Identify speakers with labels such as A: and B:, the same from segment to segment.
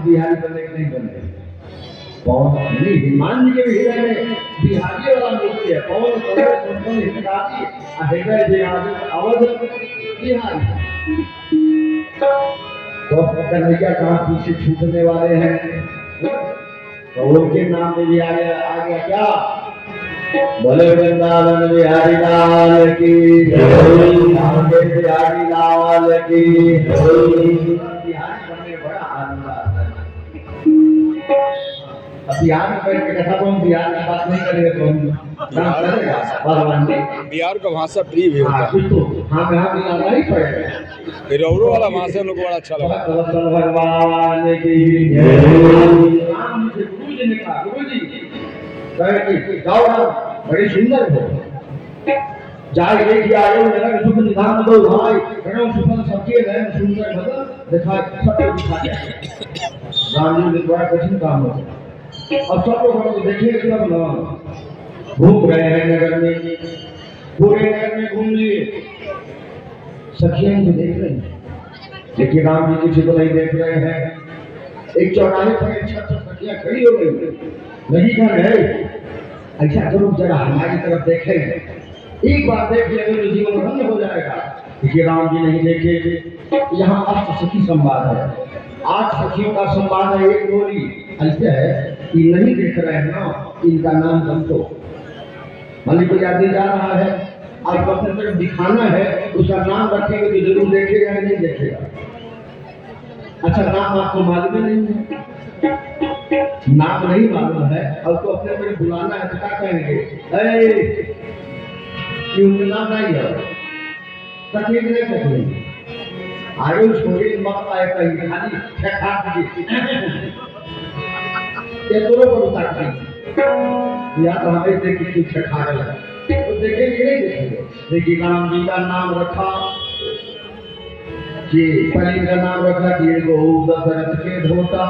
A: बिहारी बनने के नहीं बनते। पवन हनुमान जी के हृदय में बिहारी वाला मूर्ति है। पवन संतन हितकारी हृदय बिहारी अवध बिहारी। तो कन्हैया कहाँ पीछे छूटने वाले हैं, तो उनके नाम में भी आ गया क्या? बोले वृंदावन बिहारी लाल की बिहारी लाल की। बिहारी बनने बड़ा आनंद आता है। बिहार में बैठ के कथा कौन बिहार की बात नहीं करेंगे तो हम भगवान जी
B: बिहार का भाषा प्रिय भी होता है।
A: हाँ यहाँ भी आना ही पड़ेगा।
B: रौरो वाला भाषा हम लोग को बड़ा अच्छा लगा।
A: भगवान की गुरु जी ने कहा, गुरु जी गाओ ना बड़ी सुंदर हो जाए देखिए आयो नगर सुख निधान दो भाई करो सुफल सबके नयन सुंदर बदल दिखा सब दिखा जाए। राम जी ने बड़ा कठिन काम हो अब सब लोग हमको देखेंगे तब ना। घूम रहे हैं नगर में, पूरे नगर में घूम लिए, सखियां को देख रहे हैं लेकिन राम जी किसी को नहीं देख रहे हैं। एक चौराहे पर एक छत सखियां खड़ी हो गई, नहीं कहा है ऐसा करो जरा हमारी तरफ देखेंगे, एक बार देख लेंगे तो जीवन धन्य हो जाएगा। देखिए राम जी नहीं देखे। यहाँ अष्ट सखी संवाद है, 8 सखियों का संवाद है। एक बोली ऐसे है कि नहीं देख रहे हैं ना, इनका नाम बंतो मालिक को याद जा रहा है, आप अपने तरफ दिखाना है, उसका नाम रखेंगे तो जरूर देखेगा या नहीं देखेगा। अच्छा नाम आपको मालूम नहीं है, नाम नहीं मालूम है और तो अपने तरफ बुलाना है तो क्या कहेंगे? उनका नाम नहीं है, तकलीफ नहीं सकती आगे छोड़े मत आए कहीं खाली ठेका ये दोनों को उतारते या तो हमें देख के ठेका रहा तो देखेंगे नहीं देखेंगे। देखिए राम जी का नाम रखा कि पहले का नाम रखा कि ये दशरथ के धोता,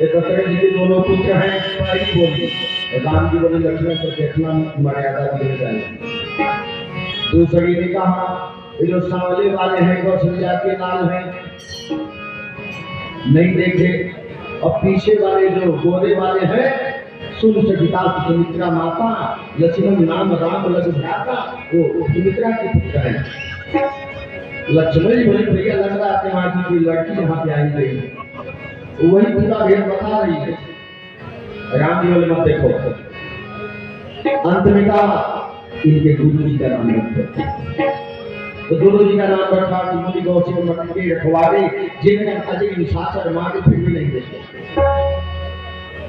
A: ये दशरथ जी के दोनों पुत्र हैं। पहली बोली राम जी बोले लक्ष्मण को देखना मर्यादा मिल जाएगी। दूसरी ने कहा ये जो सांवले वाले हैं कौशल्या के लाल हैं नहीं देखे, और पीछे वाले जो गोरे वाले हैं सुन सविता सुमित्रा माता लक्ष्मण नाम राम लक्ष्मण भ्राता वो सुमित्रा के पुत्र हैं। लक्ष्मण जी बोले भैया लग रहा है वहां की लड़की यहाँ पे आई गई, वही पूरा भेद बता रही है। राम जी बोले मत देखो, अंत में कहा इनके गुरु जी का नाम रखो। तो गुरु जी का नाम रखा कि मुनि गौसिक मत के रखवारे जिनका अजय निशाचर मांगे फिर भी नहीं देते।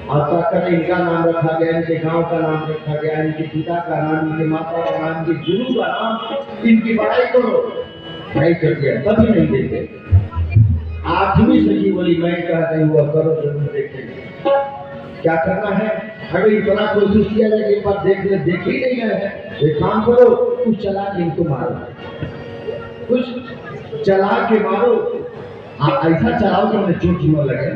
A: और तक इनका नाम रखा गया, इनके गांव का नाम रखा गया, इनके पिता का नाम, इनके माता का नाम, इनके गुरु का नाम, इनकी बड़ाई करो नहीं कर दिया तभी नहीं देते। 8वीं सखी बोली मैं कहते हुआ करो जरूर देखेंगे। क्या करना है? अगर इतना कोशिश किया जाए एक बार देख ले, देख ही नहीं है, एक काम करो कुछ चला के इनको मारो, कुछ चला के मारो। ऐसा चलाओ कि उन्हें चोट न लगे,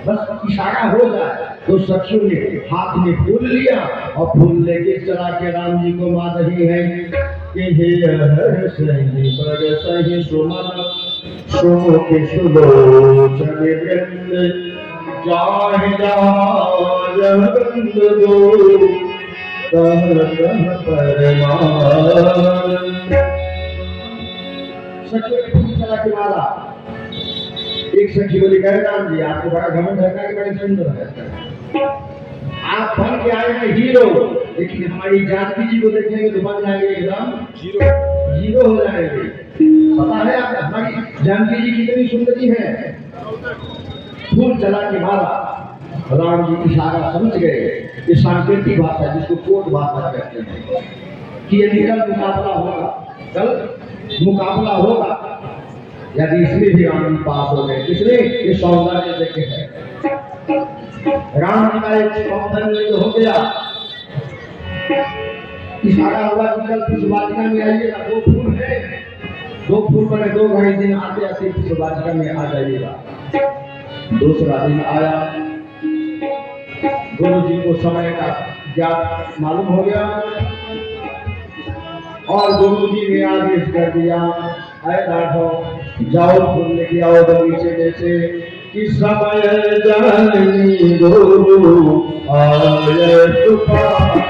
A: बस इशारा हो जाए। तो सखियों ने हाथ में फूल लिया और फूल लेके चला के राम जी को मार रही है कि हे सही पर सही सुमन शोक सुलोचन वृंद जाहि जगंद दो कह परमानंद। सखियों ने फूल चला के मारा। एक सखी बोली कह राम जी आपको बड़ा घमंड है कि बड़े सुंदर है, आप बन के आए हैं हीरो, लेकिन हमारी जानकी जी को देखेंगे तो बन जाएंगे एकदम जीरो हो जाएंगे। पता है आप हमारी जानकी जी कितनी सुंदरी है। फूल चला के मारा, राम जी इशारा समझ गए। ये सांकेतिक भाषा जिसको कोड भाषा कहते हैं कि यदि कल मुकाबला होगा, कल मुकाबला होगा, यदि इसमें भी राम जी पास हो गए, किसने? ये सौंदर्य देखे है। राम जी का एक सौंदर्य हो गया, इशारा हुआ कि कल पुष्पवाटिका में आइएगा, दो फूल है, दो फूल बने, दो घड़ी दिन आते आते पुष्पवाटिका में आ जाइएगा। दूसरा दिन आया, गुरु जी को समय का ज्ञात मालूम हो गया और गुरु जी ने आदेश कर दिया, अरे राघव जाओ फूल लेके आओ बगीचे में से कि समय जाननी गुरु आए तुफान,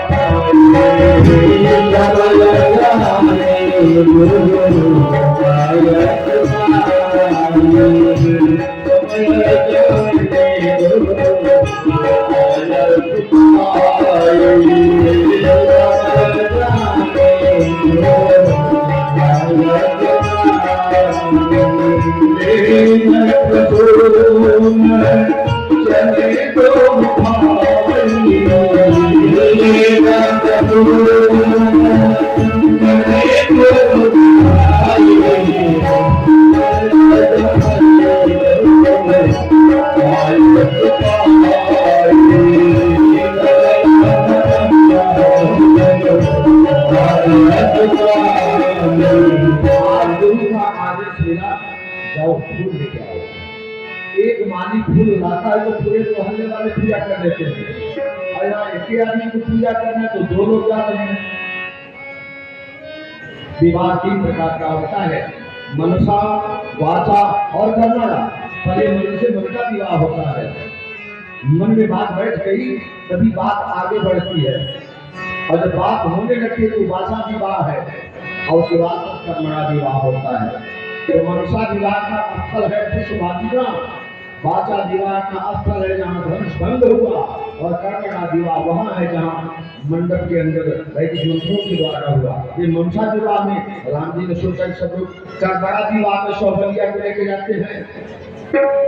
A: जाओ फूल लेके आओ। एक माली फूल लाता है तो पूरे मोहल्ले वाले पूजा कर लेते हैं, और यहाँ एक आदमी को पूजा करना तो दो लोग जाते हैं। विवाह तीन प्रकार का होता है, मनसा, वाचा और कर्मणा। पहले मन से मन का विवाह होता है, मन में बात बैठ गई तभी बात आगे बढ़ती है, और जब बात होने लगती है तो वाचा विवाह है, और उसके बाद कर्मणा विवाह होता है। तो मनसा विवाह का स्थल है पुष्पवाटिका, वाचा विवाह का स्थल है जहाँ धनुष भंग हुआ, और कर्मणा विवाह वहाँ है जहाँ मंडप के अंदर वैदिक मंत्रों के द्वारा हुआ। ये मनसा विवाह में राम जी ने सोचा सब लोग कर्मणा विवाह में सौभलिया को लेके जाते हैं,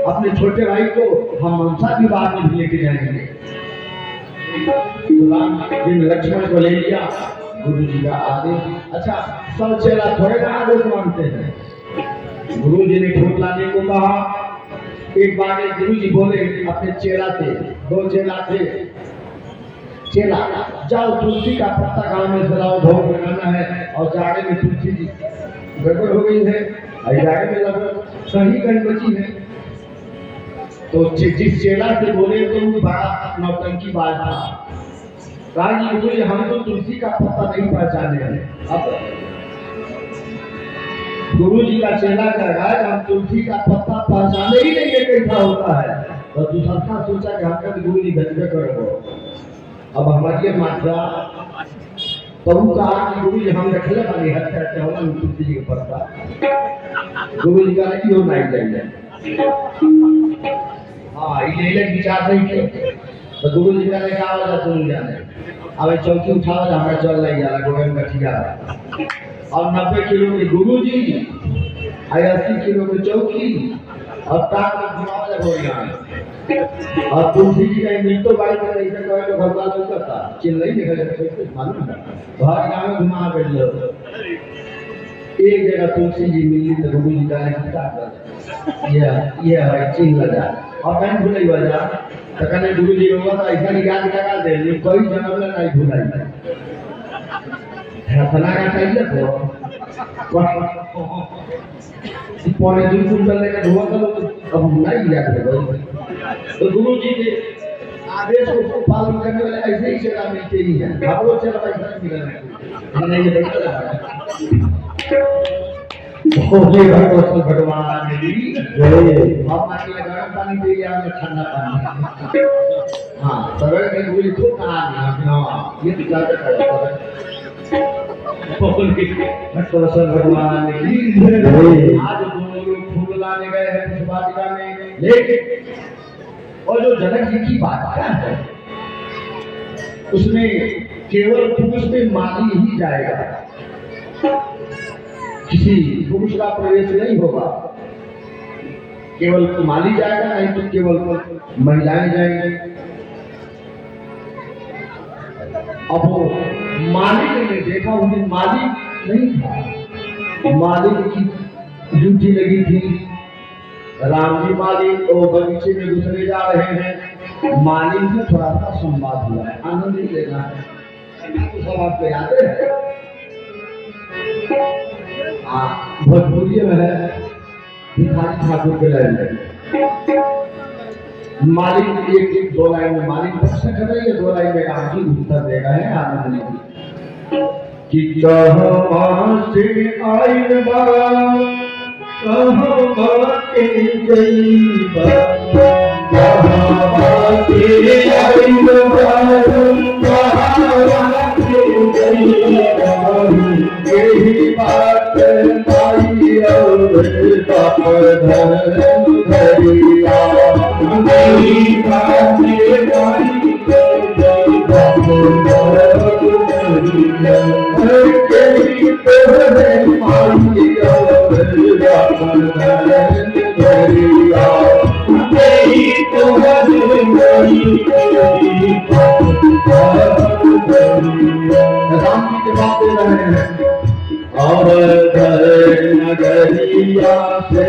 A: अपने छोटे भाई को हम मनसा विवाह में भी लेके जाएंगे। राम जी ने लक्ष्मण को ले लिया, गुरु जी का आदेश। अच्छा, सब चेला थोड़े ना आदेश मानते हैं। गुरु जी ने फूल लाने को कहा। एक बार गुरु जी बोले अपने चेला से, दो चेला थे, चेला जाओ तुलसी का पत्ता गांव में जलाओ, भोग लगाना है, और जाड़े में तुलसी जी गड़बड़ हो गई है, जाड़े में लगभग सही कहीं बची है। तो जिस चेला से बोले तो वो बड़ा नौटंकी बात था, राजी बोले हम तो तुलसी का पत्ता नहीं पहचाने हैं। अब गुरु जी का चेला कर रहा है, हम तुलसी का पत्ता पहचाने ही नहीं है कैसा होता है। तो दूसरा सोचा कि हम गुरु जी गजबे करो, अब हमारी मात्रा तब कहा कि गुरु जी हम रखले वाली हत्या होला तुलसी जी के पत्ता। गुरु जी का क्यों नहीं जाइए, हाँ ये विचार नहीं थे। तो गुरु जी का क्या वजह सुन जाने, अब चौकी उठाओ हमारा चल नहीं जा रहा गोविंद कठिया, और 90 किलो के गुरु जी, 80 किलो की चौकी, और ताक हो गया। और तुलसी जी का मृत्यु बाई कर ऐसे कहे तो भगवान लोग करता चिल्लाई निकल मालूम है, बाहर गाँव में घुमा कर लो। एक जगह तुलसी जी मिली तो गुरु जी का ये है चिन्ह लगा, और कहीं भूल वजह तो कहने गुरु जी होगा तो ऐसा याद लगा दे, कोई जन्म में नहीं भूलाई फला का चाहिए तो पौने 2 कुंटल लेकर धुआ करो, अब नहीं याद है। तो गुरु जी के आदेश को पालन करने वाले ऐसे ही चेला मिलते ही हैं, हम लोग चेला ऐसा मिला नहीं भगवान गर्म पानी दे दिया, ठंडा पानी, हाँ सरल में गुरु को कहा ये भगवान आज दोनों लोग फूल लाने गए हैं पुष्पवाटिका में, लेकिन और जो जनक जी की बात है उसमें केवल पुरुष में माली ही जाएगा, किसी पुरुष का प्रवेश नहीं होगा, केवल माली जाएगा, नहीं तो केवल महिलाएं जाएंगी। अब वो मालिक ने देखा, उस दिन मालिक नहीं था, मालिक की ड्यूटी लगी थी। राम जी मालिक तो बगीचे में गुजरे जा रहे हैं, मालिक से थोड़ा सा संवाद हुआ है, आनंद ही लेना है, तो सब आपको याद है। भोजपुरी में है भिखारी ठाकुर के लाइन में मालिक एक दो लाइन में मालिक प्रश्न कर रही है, दो लाइन में राम जी उत्तर देगा है आनंद लेगी कि कहाँ से आइल बा कहाँ के जइबा, कहाँ से आइल बा कहाँ के जइबा, यही बात आई और बाप धन धरिया, यही बात आई बाप धन और नगरिया से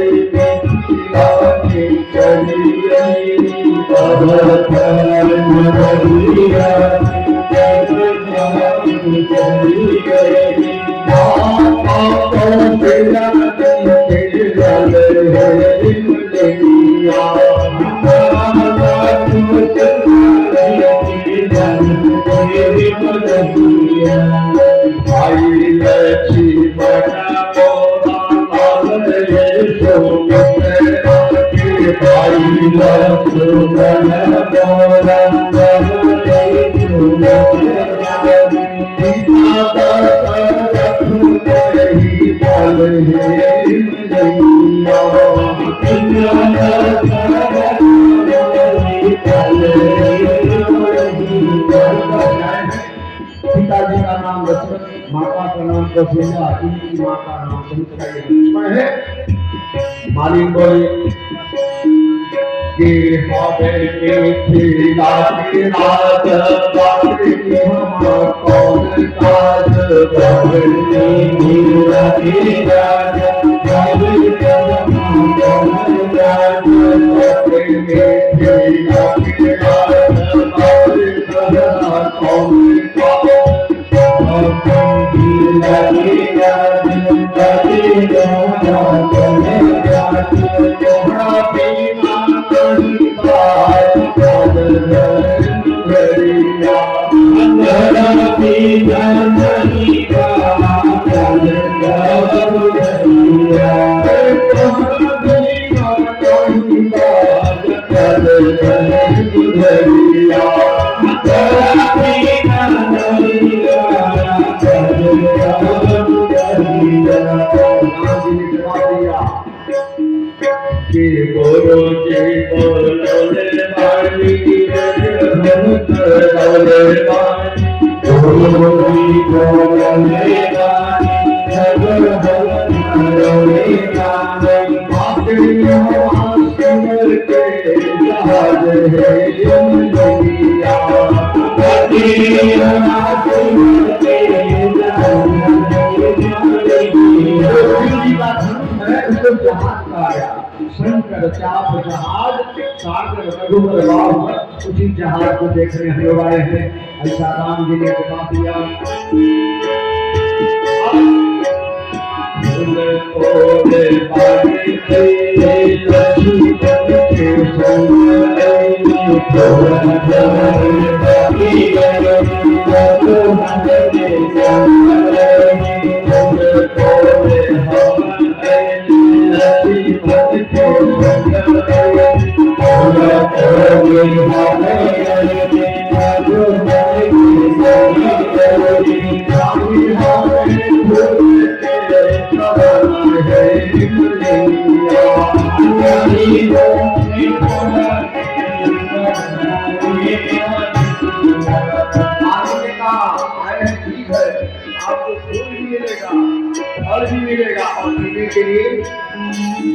A: पिताजी का नाम दशरथ, माता का नाम कौशल्या, इनकी माँ का नाम सुमित्रा, ये लक्ष्मण है। मालिक बोले के हावे के खिला के राज बाटे हम कौन काज बहनी मीरा के राज बाटे हम कौन राज बाटे के खिला के राज बाटे हम कौन शंकर चाप जहाज सागर रघुवर बाहु, उसी जहाज को देखने हम लोग आए हैं। ऐसा राम जी ने बता दिया। फल भी मिलेगा और पीने के लिए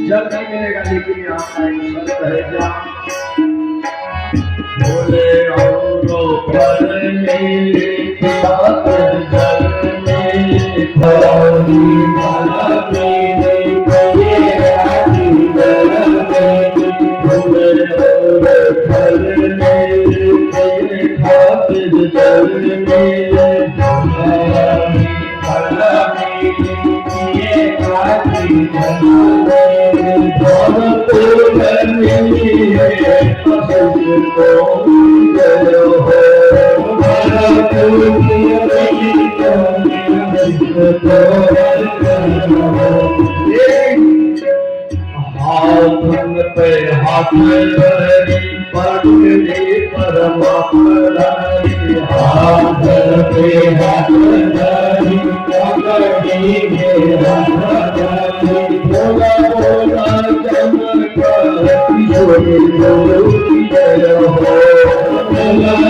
A: जल भी मिलेगा, लेकिन यहाँ का एक शर्त है क्या? बोले और फल मिले जल में फली फल मिले ये आदि जल में बोले और फल मिले खातिर जल में फल मिले ये आदि जल में फल मिले फसल को जल हो हाथ पे हाथ धरी पकड़े परमात्मा हाथ पे हाथ धरी पकड़े बोला बोला चमत्कार किशोरी बोली जय हो बोला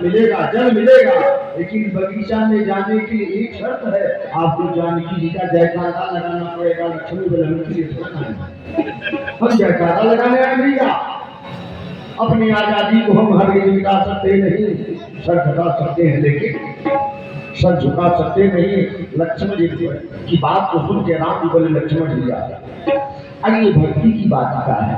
A: मिलेगा, जल मिलेगा, लेकिन बगीचा में जाने के लिए एक शर्त है, आपको जानकी जी का जयकारा लगाना पड़ेगा। लक्ष्मी बल्लभ के लिए हम जयकारा लगाने आए भैया, अपनी आजादी को हम हर दिन मिटा सकते नहीं, सर झुका सकते हैं लेकिन सर झुका सकते नहीं। लक्ष्मण जी की बात को सुन के राम जी बोले लक्ष्मण भैया अरे ये भक्ति की बात का है,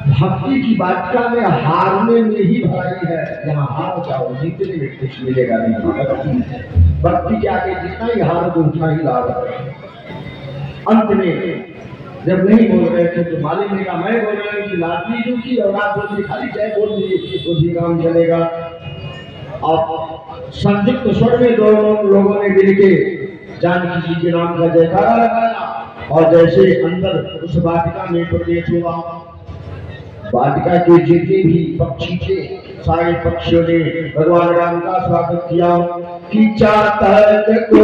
A: भक्ति की वाटिका में हारने में ही भलाई है, जहाँ हार जाओ जीतने में कुछ मिलेगा नहीं। भक्ति के आगे जितना ही हार तो उतना ही लाभ है। अंत में जब नहीं बोल रहे थे तो मालिक ने कहा मैं बोल रहा हूँ कि लाडली जी की और आप बोल खाली जय बोल दीजिए तो भी काम चलेगा। अब संयुक्त स्वर में दोनों लोगों ने मिलके जानकी जी के नाम का जयकारा लगाया और जैसे अंदर उस वाटिका में प्रवेश हुआ, वाटिका के जितने भी पक्षी थे सारे पक्षियों ने भगवान राम का स्वागत किया कि चातक को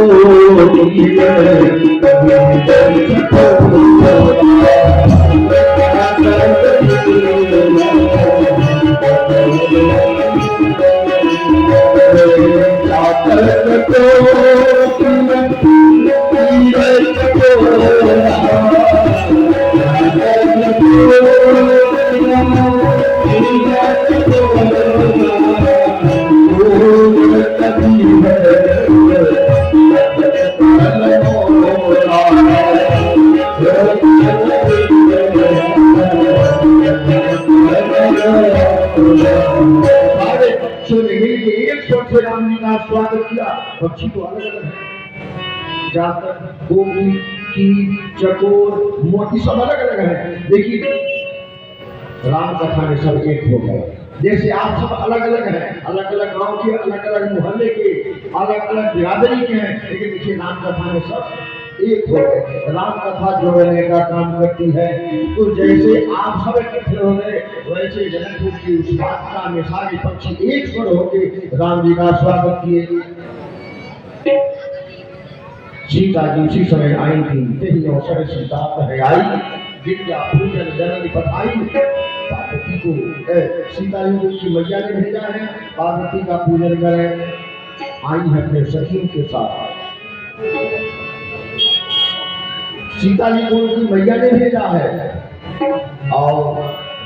A: स्वागत किया। पक्षी तो अलग अलग है, जातक गोभी की चकोर मोती सब अलग अलग है, लेकिन राम कथा में सब एक हो गए। जैसे आप सब अलग अलग हैं, अलग अलग गांव के, अलग अलग मोहल्ले के, अलग अलग बिरादरी के हैं, लेकिन देखिए राम कथा में सब एक हो गए। राम कथा जोड़ने का काम करती है। तो जैसे आप सब इकट्ठे हो गए वैसे जनकपुर की उस वाटिका में सारे पक्षी एक स्वर होकर राम जी का स्वागत किए। सीता जी उसी समय आई थी, तेरी अवसर सीता है आई, विद्या पूजन जननी पठाई। पार्वती को सीता जी की मैया ने भेजा है, पार्वती का पूजन करें। आई है अपने सखियों के साथ। सीता जी को उनकी मैया ने भेजा है और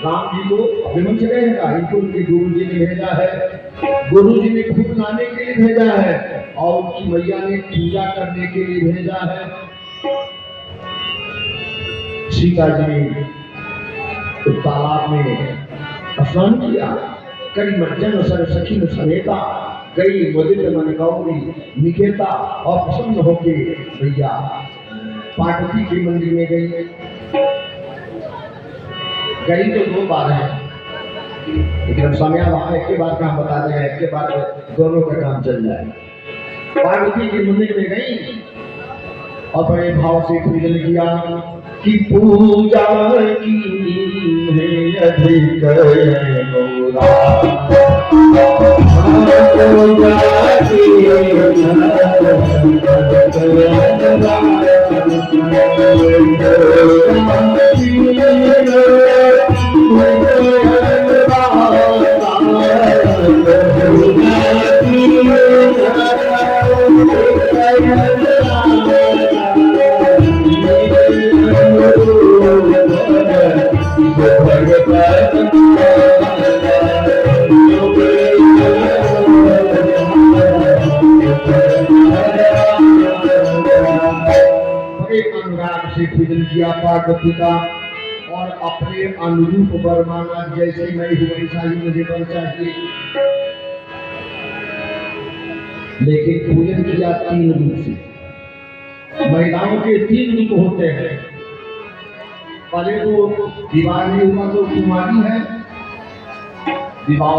A: राम जी को विमंच रहेगा, इनको उनके गुरु जी ने भेजा है। गुरु जी ने खूब लाने के लिए भेजा है और उनकी मैया ने पूजा करने के लिए भेजा है। सीता जी ने तो तालाब में स्नान किया, कई मज्जन सर सखी में समेता, गई मुदित मन गौरी निकेता और प्रसन्न होके भैया पार्वती के मंदिर में गई। गई तो दो बार है, लेकिन समय वहां एक के बाद काम बता देगा, एक के बाद दोनों का काम चल जाए। पार्वती के मंदिर में गई और बड़े भाव से पूजन किया। कि पूजा की है अधिक गौरा पूजा की बड़े अनुराग से पूजन किया पार्वती का और अपने अनुरूप वर मांगा, जैसे मैं हूं वैसा ही मुझे वर चाहिए। लेकिन पूजन किया तीन रूप से। महिलाओं के तीन रूप होते हैं। पहले तो विवाह नहीं हुआ तो कुमारी है, विवाह